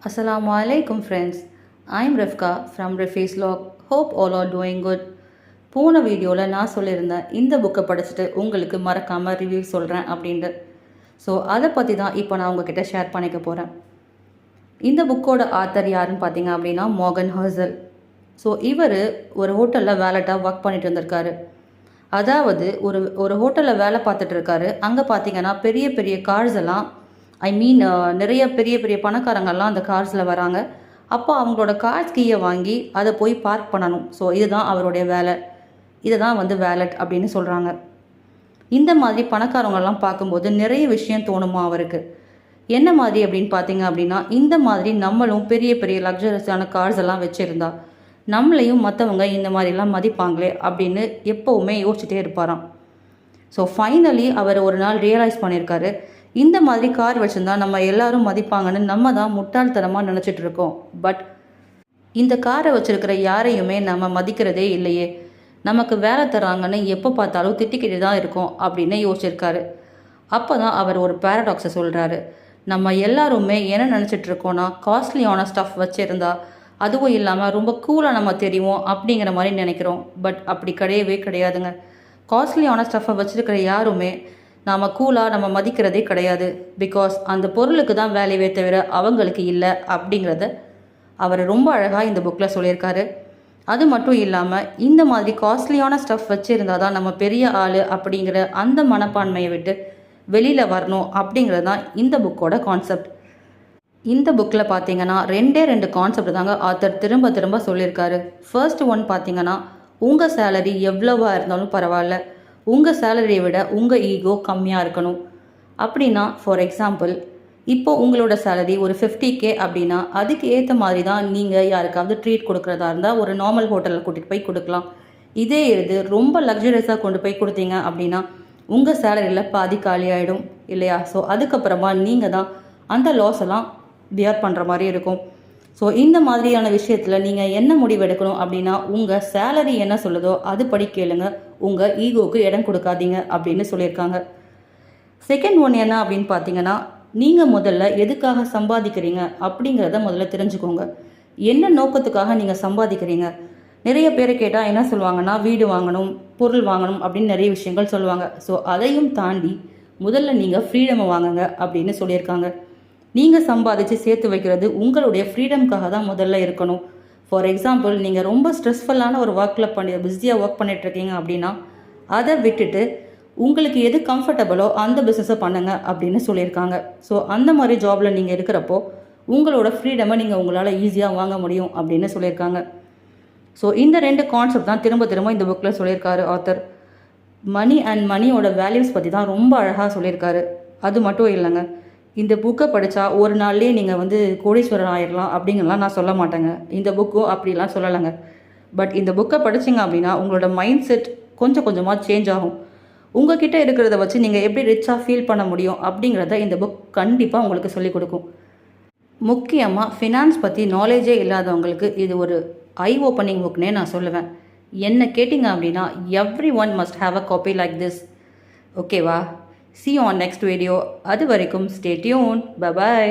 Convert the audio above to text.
Assalamu alaikum friends. I'm Rifka from Rifi's Log. Hope all are doing good. போன வீடியோவில் நான் சொல்லியிருந்தேன் இந்த புக்கை படிச்சுட்டு உங்களுக்கு மறக்காமல் ரிவ்யூ சொல்கிறேன் அப்படின்ட்டு. ஸோ அதை பற்றி தான் இப்போ நான் உங்ககிட்ட ஷேர் பண்ணிக்க போகிறேன். இந்த புக்கோட ஆத்தர் யாருன்னு பார்த்தீங்க அப்படின்னா மோகன் ஹர்சல். ஸோ இவர் ஒரு ஹோட்டலில் வேலட்டாக ஒர்க் பண்ணிட்டு இருந்திருக்காரு. அதாவது ஒரு ஹோட்டலில் வேலை பார்த்துட்டு இருக்காரு. அங்கே பார்த்தீங்கன்னா பெரிய பெரிய கார்ஸ் எல்லாம் நிறைய பெரிய பெரிய பணக்காரங்கள்லாம் அந்த கார்ஸில் வராங்க. அப்போ அவங்களோட கார்ஸ் கீயை வாங்கி அதை போய் பார்க் பண்ணணும். ஸோ இதுதான் அவருடைய வேலை. இதை தான் வேலட் அப்படின்னு சொல்கிறாங்க. இந்த மாதிரி பணக்காரங்கள்லாம் பார்க்கும்போது நிறைய விஷயம் தோணுமா அவருக்கு. என்ன மாதிரி அப்படின்னு பார்த்தீங்க அப்படின்னா, இந்த மாதிரி நம்மளும் பெரிய பெரிய லக்ஸரியஸான கார்ஸ் எல்லாம் வச்சுருந்தா நம்மளையும் மற்றவங்க இந்த மாதிரிலாம் மதிப்பாங்களே அப்படின்னு எப்போவுமே யோசிச்சுட்டே இருப்பாராம். ஸோ ஃபைனலி அவர் ஒரு நாள் ரியலைஸ் பண்ணியிருக்காரு, இந்த மாதிரி கார் வச்சுருந்தா நம்ம எல்லாரும் மதிப்பாங்கன்னு நம்ம தான் முட்டாள்தனமாக நினச்சிட்டு இருக்கோம். பட் இந்த காரை வச்சுருக்கிற யாரையுமே நம்ம மதிக்கிறதே இல்லையே, நமக்கு வேலை தராங்கன்னு எப்போ பார்த்தாலும் திட்டிக்கிட்டு தான் இருக்கோம் அப்படின்னு யோசிச்சிருக்காரு. அப்போ தான் அவர் ஒரு பேரடாக்ஸை சொல்கிறாரு. நம்ம எல்லாருமே என்ன நினச்சிட்டு இருக்கோன்னா, காஸ்ட்லியான ஸ்டஃப் வச்சுருந்தா அதுவும் இல்லாமல் ரொம்ப கூலாக நம்ம தெரியும் அப்படிங்கிற மாதிரி நினைக்கிறோம். பட் அப்படி கிடையவே கிடையாதுங்க. காஸ்ட்லியான ஸ்டஃப்பை வச்சுருக்கிற யாருமே நாம் கூலாக நம்ம மதிக்கிறதே கிடையாது. பிகாஸ் அந்த பொருளுக்கு தான் வேலையே தவிர அவங்களுக்கு இல்லை அப்படிங்கிறத அவர் ரொம்ப அழகாக இந்த புக்கில் சொல்லியிருக்காரு. அது மட்டும் இல்லாமல் இந்த மாதிரி காஸ்ட்லியான ஸ்டஃப் வச்சுருந்தால் தான் நம்ம பெரிய ஆள் அப்படிங்கிற அந்த மனப்பான்மையை விட்டு வெளியில் வரணும் அப்படிங்கிறது தான் இந்த புக்கோட கான்செப்ட். இந்த புக்கில் பார்த்தீங்கன்னா ரெண்டு கான்செப்ட் தாங்க ஆத்தர் திரும்ப திரும்ப சொல்லியிருக்காரு. ஃபர்ஸ்ட் ஒன் பார்த்தீங்கன்னா, உங்கள் சேலரி எவ்வளவா இருந்தாலும் பரவாயில்ல, உங்கள் சேலரியை விட உங்கள் ஈகோ கம்மியாக இருக்கணும். அப்படின்னா ஃபார் எக்ஸாம்பிள், இப்போது உங்களோட சேலரி ஒரு 50K அப்படின்னா அதுக்கு ஏற்ற மாதிரி தான் நீங்கள் யாருக்காவது ட்ரீட் கொடுக்குறதா இருந்தால் ஒரு நார்மல் ஹோட்டலில் கூட்டிகிட்டு போய் கொடுக்கலாம். இதே இது ரொம்ப லக்ஸரியஸாக கொண்டு போய் கொடுத்தீங்க அப்படின்னா உங்கள் சேலரியில் பாதி காலி ஆகிடும் இல்லையா? ஸோ அதுக்கப்புறமா நீங்கள் தான் அந்த லாஸ் எல்லாம் பியர் பண்ணுற மாதிரி இருக்கும். ஸோ இந்த மாதிரியான விஷயத்தில் நீங்கள் என்ன முடிவு எடுக்கணும் அப்படின்னா, உங்கள் சேலரி என்ன சொல்லுதோ அதுபடி கேளுங்க, உங்கள் ஈகோவுக்கு இடம் கொடுக்காதீங்க அப்படின்னு சொல்லியிருக்காங்க. செகண்ட் ஒன் என்ன அப்படின்னு பார்த்தீங்கன்னா, நீங்கள் முதல்ல எதுக்காக சம்பாதிக்கிறீங்க அப்படிங்கிறத முதல்ல தெரிஞ்சுக்கோங்க. என்ன நோக்கத்துக்காக நீங்கள் சம்பாதிக்கிறீங்க? நிறைய பேரை கேட்டால் என்ன சொல்லுவாங்கன்னா, வீடு வாங்கணும், பொருள் வாங்கணும் அப்படின்னு நிறைய விஷயங்கள் சொல்லுவாங்க. ஸோ அதையும் தாண்டி முதல்ல நீங்கள் ஃப்ரீடமை வாங்குங்க அப்படின்னு சொல்லியிருக்காங்க. நீங்கள் சம்பாதிச்சு சேர்த்து வைக்கிறது உங்களுடைய ஃப்ரீடம்காக தான் முதல்ல இருக்கணும். ஃபார் எக்ஸாம்பிள், நீங்கள் ரொம்ப ஸ்ட்ரெஸ்ஃபுல்லான ஒரு பிஸியாக ஒர்க் பண்ணிகிட்ருக்கீங்க அப்படின்னா அதை விட்டுட்டு உங்களுக்கு எது கம்ஃபர்டபுளோ அந்த பிஸ்னஸை பண்ணுங்க அப்படின்னு சொல்லியிருக்காங்க. ஸோ அந்த மாதிரி ஜாபில் நீங்கள் இருக்கிறப்போ உங்களோட ஃப்ரீடமை நீங்கள் உங்களால் ஈஸியாக வாங்க முடியும் அப்படின்னு சொல்லியிருக்காங்க. ஸோ இந்த ரெண்டு கான்செப்ட் தான் திரும்ப திரும்ப இந்த புக்கில் சொல்லியிருக்காரு ஆத்தர். மணி அண்ட் மணியோட வேல்யூஸ் பற்றி தான் ரொம்ப அழகாக சொல்லியிருக்காரு. அது மட்டும் இல்லைங்க, இந்த புக்கை படித்தா ஒரு நாள்லேயே நீங்கள் கோடீஸ்வரன் ஆயிடலாம் அப்படிங்கலாம் நான் சொல்ல மாட்டேங்க. இந்த புக்கும் அப்படிலாம் சொல்லலைங்க. பட் இந்த புக்கை படிச்சிங்க அப்படின்னா உங்களோட மைண்ட் செட் கொஞ்சம் கொஞ்சமாக சேஞ்ச் ஆகும். உங்ககிட்ட இருக்கிறத வச்சு நீங்கள் எப்படி ரிச்சாக ஃபீல் பண்ண முடியும் அப்படிங்கிறத இந்த புக் கண்டிப்பாக உங்களுக்கு சொல்லிக் கொடுக்கும். முக்கியமாக ஃபினான்ஸ் பற்றி நாலேஜே இல்லாதவங்களுக்கு இது ஒரு ஐ ஓப்பனிங் புக்னே நான் சொல்லுவேன். என்ன கேட்டிங்க அப்படின்னா, every one must have a copy like this. ஓகேவா? See you on next video. அது வரைக்கும் stay tuned. Bye bye.